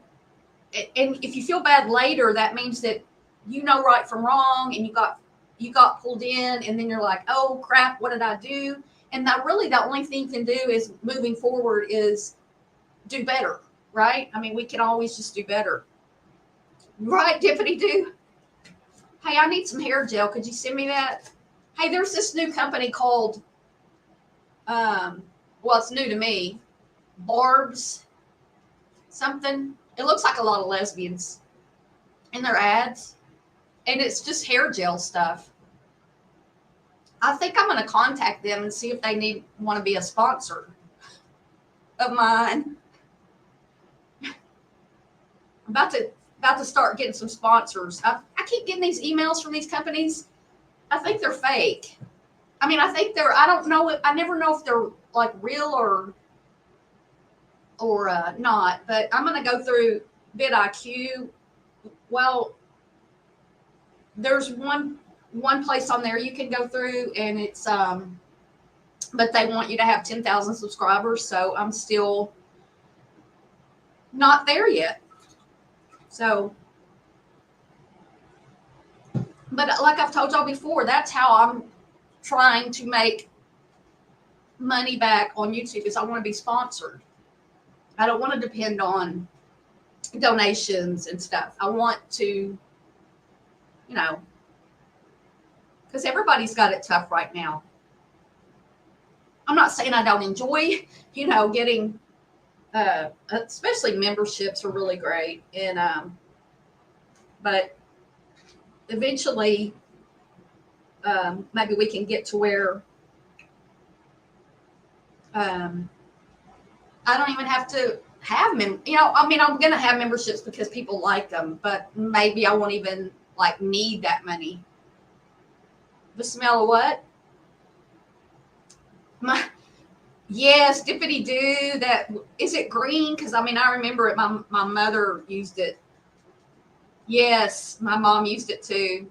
and if you feel bad later, that means that you know right from wrong, and you got pulled in, and then you're like, oh crap, what did I do? And that really, the only thing you can do is, moving forward, is do better, right? I mean, we can always just do better, right? Deputy do. Hey, I need some hair gel. Could you send me that? Hey, there's this new company called, well, it's new to me, Barb's something. It looks like a lot of lesbians in their ads, and it's just hair gel stuff. I think I'm going to contact them and see if they want to be a sponsor of mine. I'm about to start getting some sponsors. I keep getting these emails from these companies. I think they're fake. I mean, I don't know I never know if they're like real or not, but I'm going to go through vidIQ. Well, there's one place on there you can go through, and it's but they want you to have 10,000 subscribers, so I'm still not there yet. So, but like I've told y'all before, that's how I'm trying to make money back on YouTube, is I want to be sponsored. I don't want to depend on donations and stuff. I want to, because everybody's got it tough right now. I'm not saying I don't enjoy, getting, especially memberships are really great. And, but eventually, maybe we can get to where, I don't even have to have I'm going to have memberships because people like them, but maybe I won't even need that money. The smell of what? Yes, dippity doo. That, is it green? Because I remember it. My mother used it. Yes, my mom used it too.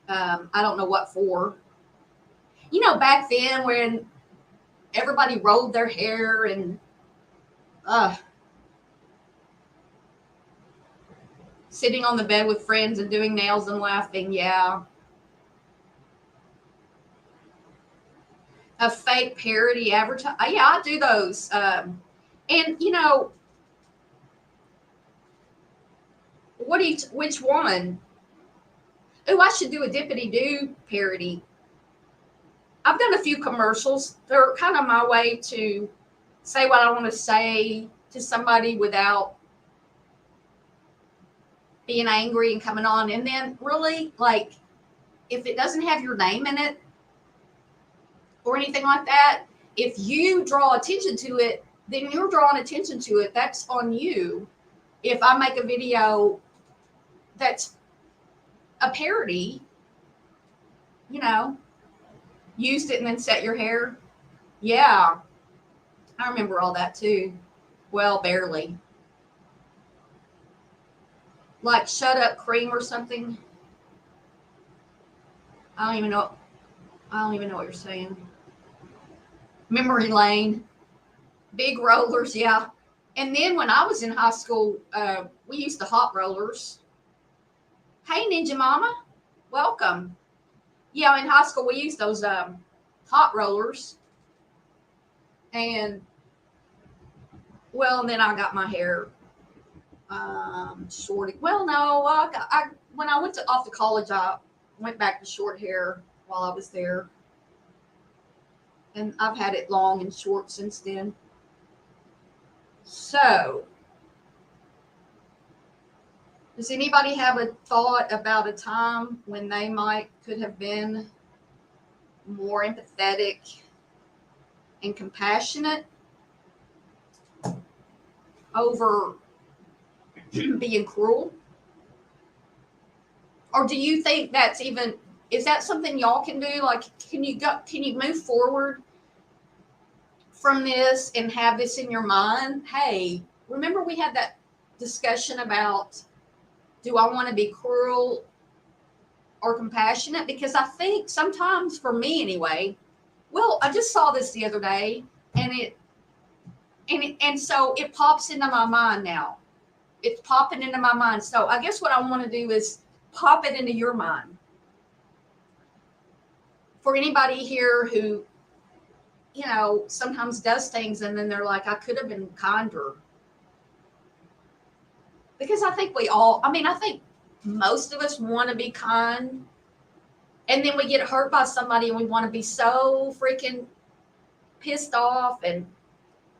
I don't know what for. Back then when everybody rolled their hair and sitting on the bed with friends and doing nails and laughing. Yeah. A fake parody advertise. Yeah, I do those. And which one? Oh, I should do a Dippity Doo parody. I've done a few commercials. They're kind of my way to say what I want to say to somebody without being angry and coming on. And then really, if it doesn't have your name in it or anything like that, if you draw attention to it, then you're drawing attention to it. That's on you. If I make a video that's a parody, used it and then set your hair. Yeah. I remember all that too. Well, barely. Like Shut Up Cream or something. I don't even know. I don't even know what you're saying. Memory lane. Big rollers, yeah. And then when I was in high school, we used the hot rollers. Hey, Ninja Mama, welcome. Yeah, in high school we used those hot rollers, and well, and then I got my hair short. Well, no, when I went off to college, I went back to short hair while I was there, and I've had it long and short since then. So, does anybody have a thought about a time when they could have been more empathetic and compassionate over being cruel? Or do you think is that something y'all can do? Like, can you move forward from this and have this in your mind? Hey, remember we had that discussion about, do I want to be cruel or compassionate? Because I think sometimes, for me anyway, well, I just saw this the other day, and so it pops into my mind now. It's popping into my mind. So I guess what I want to do is pop it into your mind. For anybody here who, sometimes does things and then they're like, I could have been kinder. Because I think I think most of us want to be kind. And then we get hurt by somebody and we want to be so freaking pissed off. And,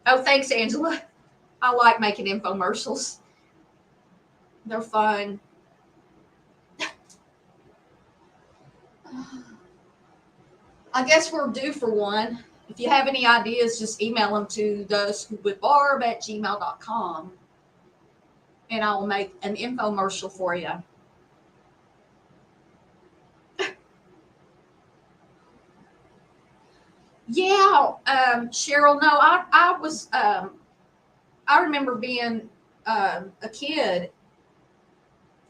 oh, thanks, Angela. I like making infomercials. They're fun. I guess we're due for one. If you have any ideas, just email them to thescoopwithbarb@gmail.com and I'll make an infomercial for you. Yeah, Cheryl, no, I was, I remember being a kid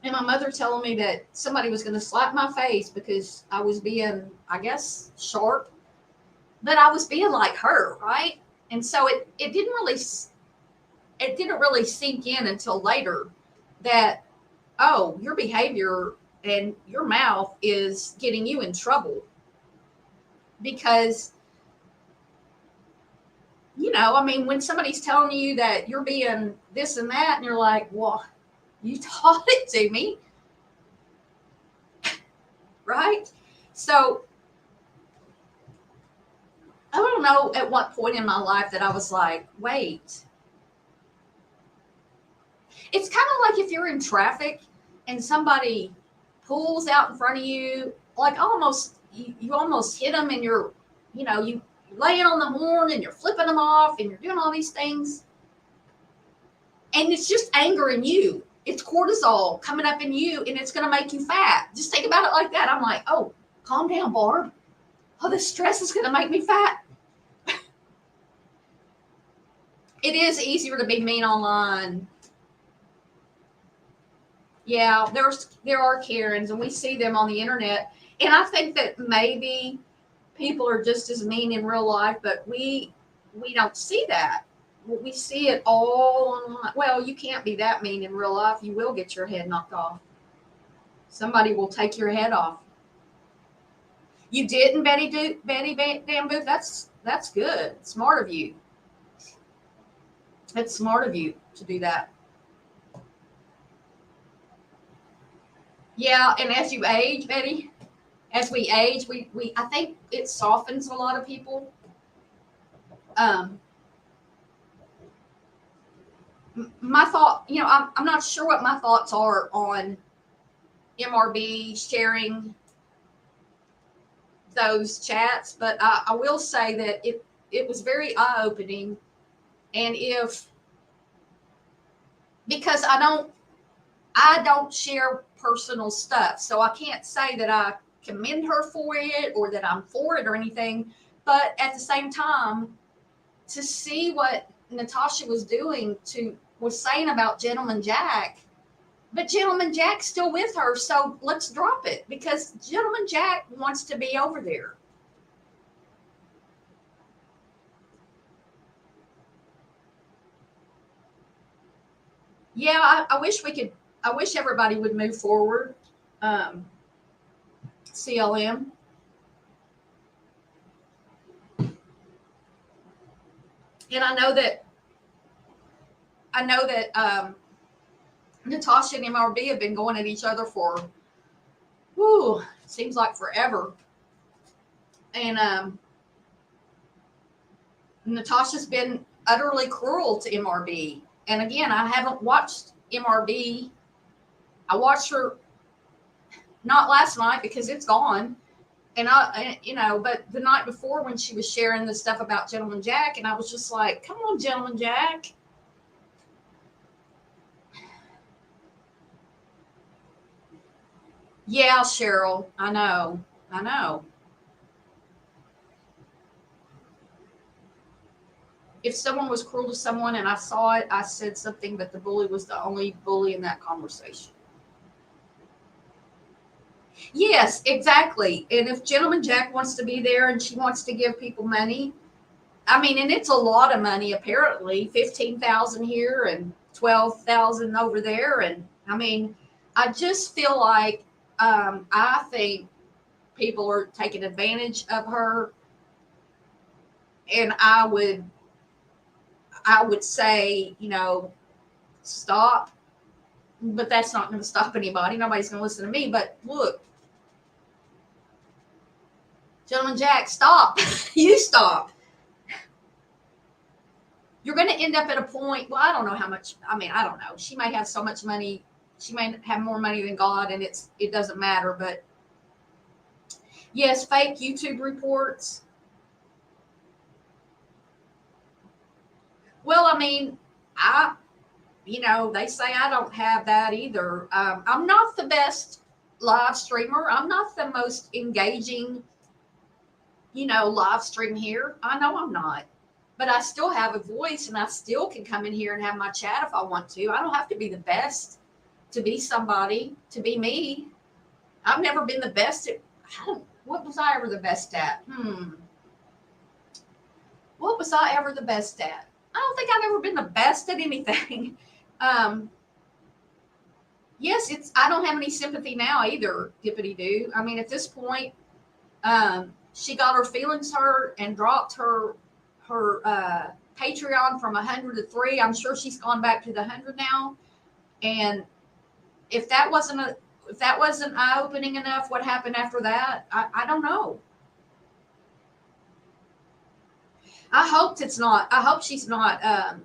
and my mother telling me that somebody was going to slap my face because I was being, I guess, sharp, but I was being like her, right? And so it didn't really sink in until later that, oh, your behavior and your mouth is getting you in trouble. Because, I mean, when somebody's telling you that you're being this and that, and you're like, well, you taught it to me, right? So I don't know at what point in my life that I was like, wait. It's kind of like if you're in traffic and somebody pulls out in front of you, like you almost hit them and you're laying on the horn and you're flipping them off and you're doing all these things. And it's just anger in you. It's cortisol coming up in you and it's going to make you fat. Just think about it like that. I'm like, oh, calm down, Barb. Oh, this stress is going to make me fat. It is easier to be mean online. Yeah, there are Karens and we see them on the internet. And I think that maybe people are just as mean in real life, but we don't see that. We see it all online. Well, you can't be that mean in real life. You will get your head knocked off. Somebody will take your head off. You didn't, Betty Van Booth? That's good. Smart of you. It's smart of you to do that. Yeah, and as you age, Betty, as we age, we I think it softens a lot of people. My thought, I'm not sure what my thoughts are on MRB sharing those chats, but I will say that it was very eye-opening. And because I don't share personal stuff, so I can't say that I commend her for it or that I'm for it or anything. But at the same time, to see what Natasha was saying about Gentleman Jack, but Gentleman Jack's still with her, so let's drop it because Gentleman Jack wants to be over there. Yeah, I wish we could. I wish everybody would move forward. Um, CLM. And I know that Natasha and MRB have been going at each other for seems like forever. And Natasha's been utterly cruel to MRB. And again, I haven't watched MRB. I watched her not last night because it's gone. But the night before when she was sharing the stuff about Gentleman Jack, and I was just like, come on, Gentleman Jack. Yeah, Cheryl, I know. I know. If someone was cruel to someone and I saw it, I said something, but the bully was the only bully in that conversation. Yes, exactly. And if Gentleman Jack wants to be there and she wants to give people money, I mean, and it's a lot of money apparently, 15,000 here and 12,000 over there. And I mean, I just feel like I think people are taking advantage of her, and I would say, stop. But that's not going to stop anybody. Nobody's going to listen to me. But look, Gentleman Jack, stop. You stop. You're going to end up at a point. Well, I don't know how much. I mean, I don't know. She might have so much money. She might have more money than God, and it doesn't matter. But yes, fake YouTube reports. Well, I mean, they say I don't have that either. I'm not the best live streamer. I'm not the most engaging, live stream here. I know I'm not, but I still have a voice and I still can come in here and have my chat if I want to. I don't have to be the best to be somebody, to be me. I've never been the best at, what was I ever the best at? What was I ever the best at? I don't think I've ever been the best at anything. Um, yes, I don't have any sympathy now either, Dippity Doo. I mean, at this point, she got her feelings hurt and dropped her Patreon from 100 to 3. I'm sure she's gone back to the 100 now. And if that wasn't eye opening enough, what happened after that? I don't know. I hope it's not. I hope she's not. I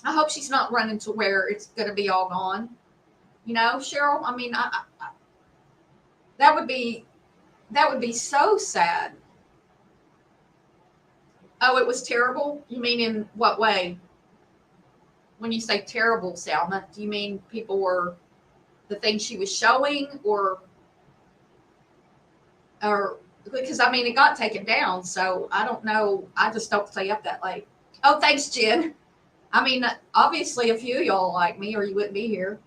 hope she's not running to where it's going to be all gone. Cheryl. I mean, that would be so sad. Oh, it was terrible. You mean in what way? When you say terrible, Salma, do you mean people were the things she was showing, or because I mean it got taken down, so I don't know. I just don't stay up that late. Oh, thanks, Jen. I mean, obviously, a few of y'all like me, or you wouldn't be here.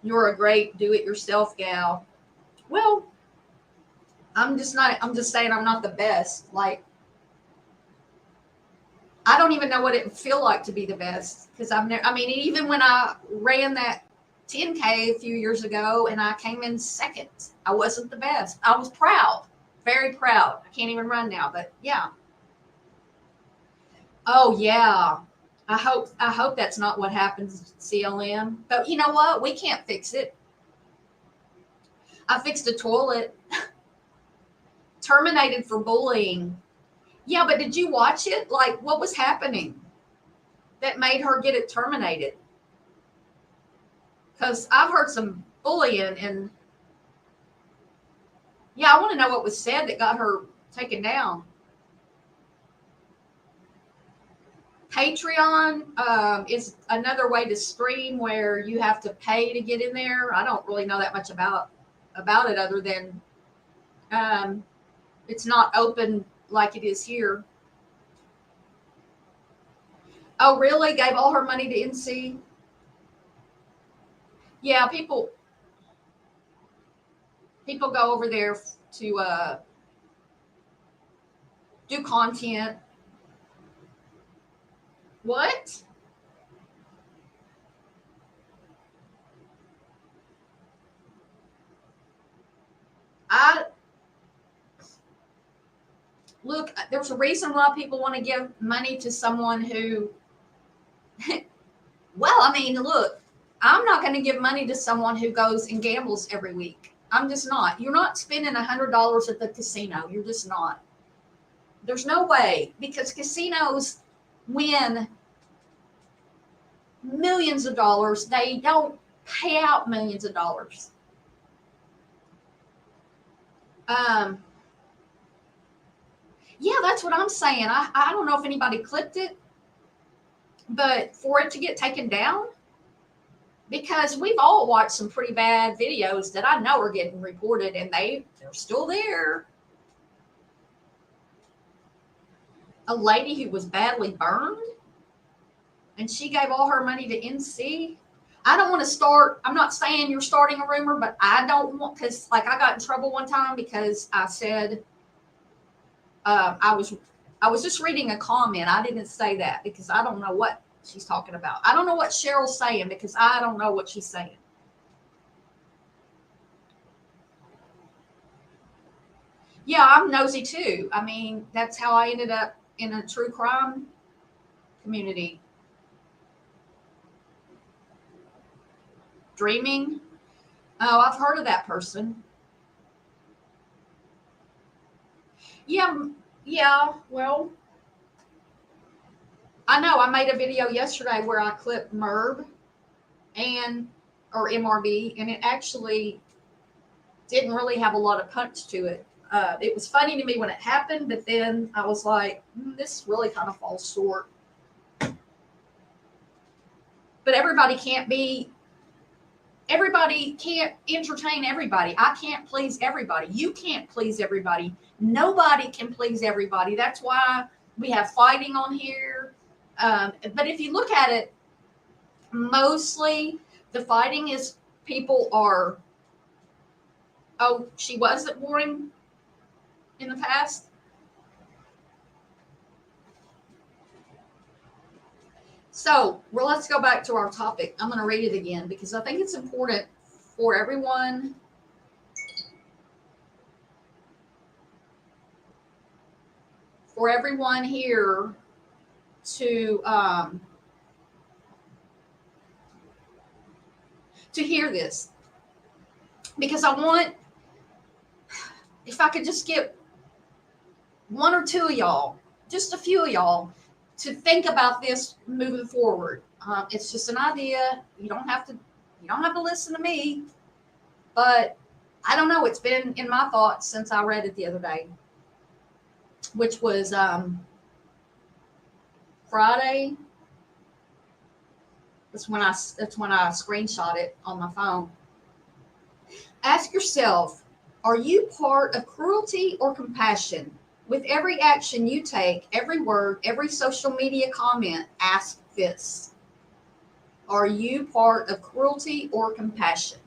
You're a great do-it-yourself gal. Well, I'm just not. I'm just saying I'm not the best. Like, I don't even know what it would feel like to be the best because I've never. I mean, even when I ran that 10K a few years ago and I came in second, I wasn't the best. I was proud, very proud. I can't even run now, but yeah. Oh yeah. I hope that's not what happens, CLM. But you know what? We can't fix it. I fixed a toilet. Terminated for bullying. Yeah, but did you watch it? Like, what was happening that made her get it terminated? Because I've heard some bullying, and yeah, I want to know what was said that got her taken down. Patreon is another way to stream where you have to pay to get in there. I don't really know that much about it other than it's not open like it is here. Oh, really? Gave all her money to NC? Yeah, people go over there to do content. What? I look. There's a reason why people want to give money to someone who. Well, I mean, look. I'm not going to give money to someone who goes and gambles every week. I'm just not. You're not spending $100 at the casino. You're just not. There's no way, because casinos win millions of dollars. They don't pay out millions of dollars. Um, yeah, that's what I'm saying. I don't know if anybody clipped it, but for it to get taken down, because we've all watched some pretty bad videos that I know are getting reported, and they're still there. A lady who was badly burned, and she gave all her money to NC. I don't want to start. I'm not saying you're starting a rumor, but I don't want, because like I got in trouble one time because I said I was just reading a comment. I didn't say that because I don't know what she's talking about. I don't know what Cheryl's saying because I don't know what she's saying. Yeah, I'm nosy too. I mean, that's how I ended up in a true crime community. Dreaming. Oh, I've heard of that person. Yeah, yeah. Well, I know. I made a video yesterday where I clipped Merb and or MRB, and it actually didn't really have a lot of punch to it. It was funny to me when it happened, but then I was like, this really kind of falls short. But everybody can't entertain everybody. I can't please everybody. You can't please everybody. Nobody can please everybody. That's why we have fighting on here. But if you look at it, mostly the fighting is people are, oh, she wasn't boring in the past. So, well, let's go back to our topic. I'm going to read it again because I think it's important for everyone here to to hear this, because I want, if I could just get one or two of y'all, just a few of y'all, to think about this moving forward. It's just an idea. You don't have to listen to me, but I don't know. It's been in my thoughts since I read it the other day, which was Friday. That's when I screenshot it on my phone. Ask yourself, are you part of cruelty or compassion? With every action you take, every word, every social media comment, ask this. Are you part of cruelty or compassion?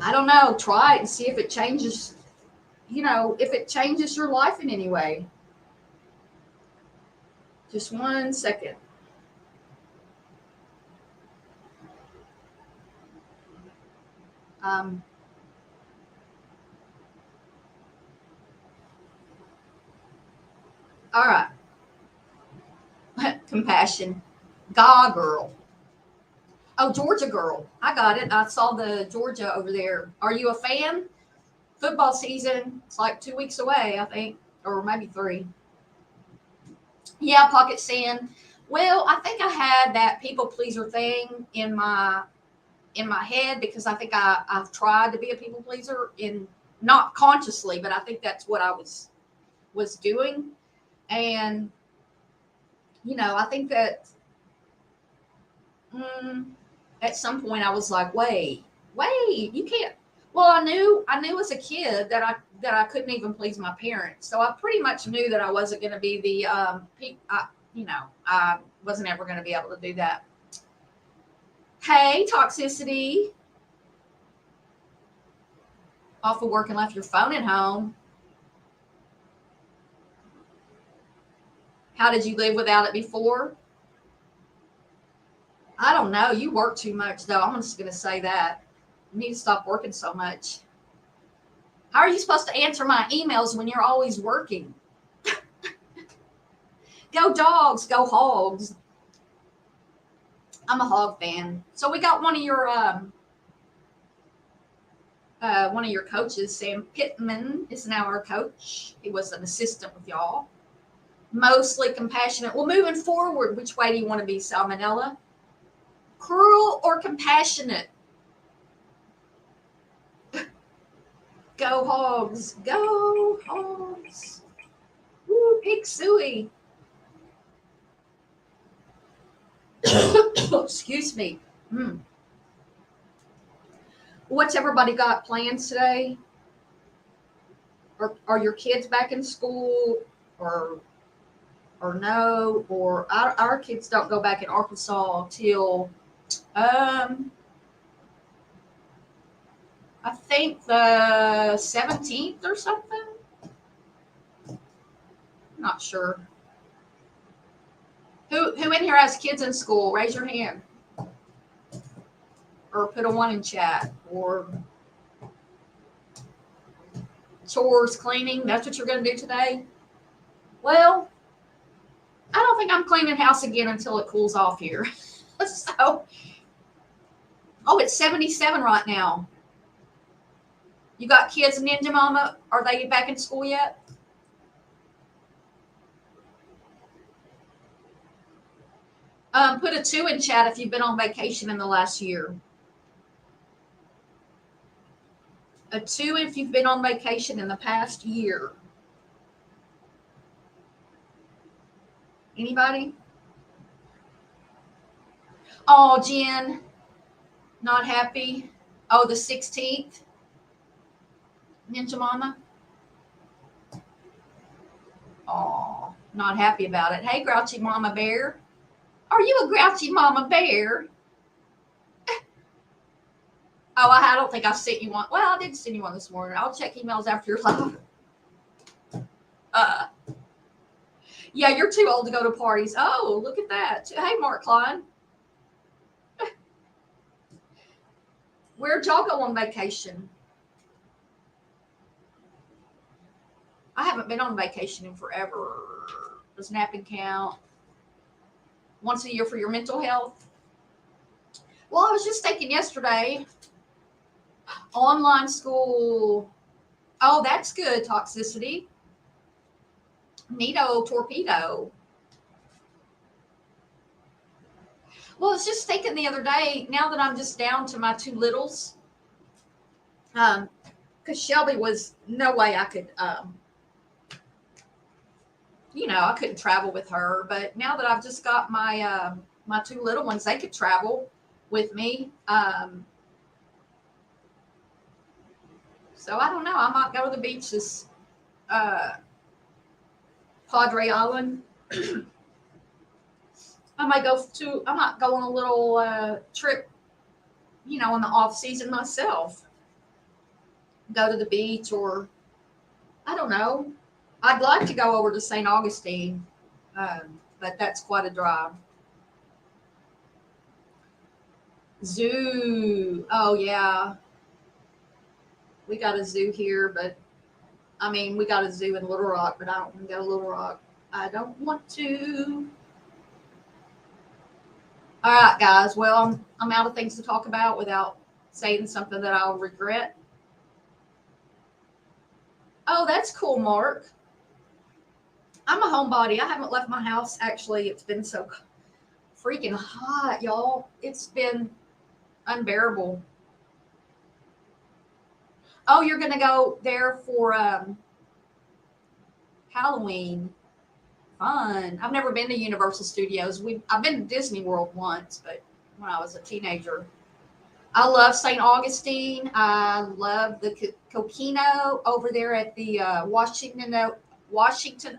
I don't know. Try it and see if it changes, if it changes your life in any way. Just 1 second. Um, all right. Compassion. God girl. Oh, Georgia girl. I got it. I saw the Georgia over there. Are you a fan? Football season. It's like 2 weeks away, I think, or maybe 3. Yeah, pocket sand. Well, I think I had that people pleaser thing in my head because I think I've tried to be a people pleaser, in not consciously, but I think that's what I was doing. And I think that mm, at some point I was like, wait, you can't. Well, I knew as a kid that I couldn't even please my parents, so I pretty much knew that I wasn't going to be the I wasn't ever going to be able to do that. Hey, toxicity, off of work and left your phone at home. How did you live without it before? I don't know. You work too much, though. I'm just going to say that. You need to stop working so much. How are you supposed to answer my emails when you're always working? Go dogs, go hogs. I'm a hog fan. So we got one of your coaches, Sam Pittman, is now our coach. He was an assistant with y'all. Mostly compassionate. Well, moving forward, which way do you want to be, Salmonella? Cruel or compassionate? Go hogs. Go hogs. Woo, pig suey. Excuse me. What's everybody got plans today? Are your kids back in school or no? Or our kids don't go back in Arkansas till I think the 17th or something. Not sure. Who in here has kids in school? Raise your hand. Or put a 1 in chat. Or chores, cleaning. That's what you're going to do today? Well, I don't think I'm cleaning house again until it cools off here. So, it's 77 right now. You got kids, Ninja Mama? Are they back in school yet? Put a 2 in chat if you've been on vacation in the last year. A 2 if you've been on vacation in the past year. Anybody? Oh, Jen, not happy. Oh, the 16th. Ninja Mama. Oh, not happy about it. Hey, Grouchy Mama Bear. Are you a grouchy Mama Bear? Oh, I don't think I sent you one. Well, I did send you one this morning. I'll check emails after your live. Yeah, you're too old to go to parties. Oh, look at that. Hey, Mark Klein. Where'd y'all go on vacation? I haven't been on vacation in forever. Does napping count? Once a year for your mental health? Well, I was just thinking yesterday, online school. Oh, that's good, toxicity. Neato torpedo. Well, I was just thinking the other day, now that I'm just down to my 2 littles, because Shelby was no way I could, I couldn't travel with her. But now that I've just got my 2 little ones, they could travel with me. So I don't know. I might go to the beach this Padre Island. I might go on a little trip, in the off season myself. Go to the beach, or I don't know. I'd like to go over to St. Augustine, but that's quite a drive. Zoo. Oh, yeah. We got a zoo here, but we got a zoo in Little Rock, but I don't want to go to Little Rock. I don't want to. All right, guys. Well, I'm out of things to talk about without saying something that I'll regret. Oh, that's cool, Mark. I'm a homebody. I haven't left my house. Actually, it's been so freaking hot, y'all. It's been unbearable. Oh, you're going to go there for Halloween. Fun. I've never been to Universal Studios. I've been to Disney World once, but when I was a teenager. I love St. Augustine. I love the Coquino over there at the Washington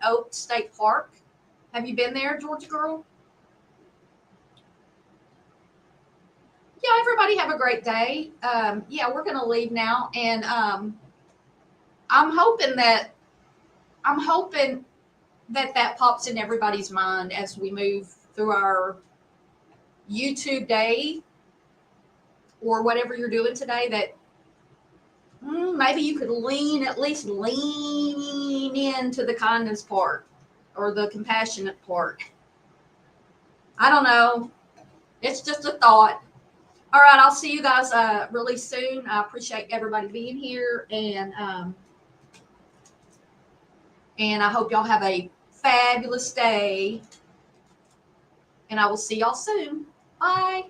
Oak State Park. Have you been there, Georgia girl? Yeah, everybody have a great day. Yeah, we're gonna leave now, and I'm hoping that I'm hoping that pops in everybody's mind as we move through our YouTube day or whatever you're doing today. That maybe you could at least lean into the kindness part or the compassionate part. I don't know. It's just a thought. All right, I'll see you guys really soon. I appreciate everybody being here, and I hope y'all have a fabulous day. And I will see y'all soon. Bye.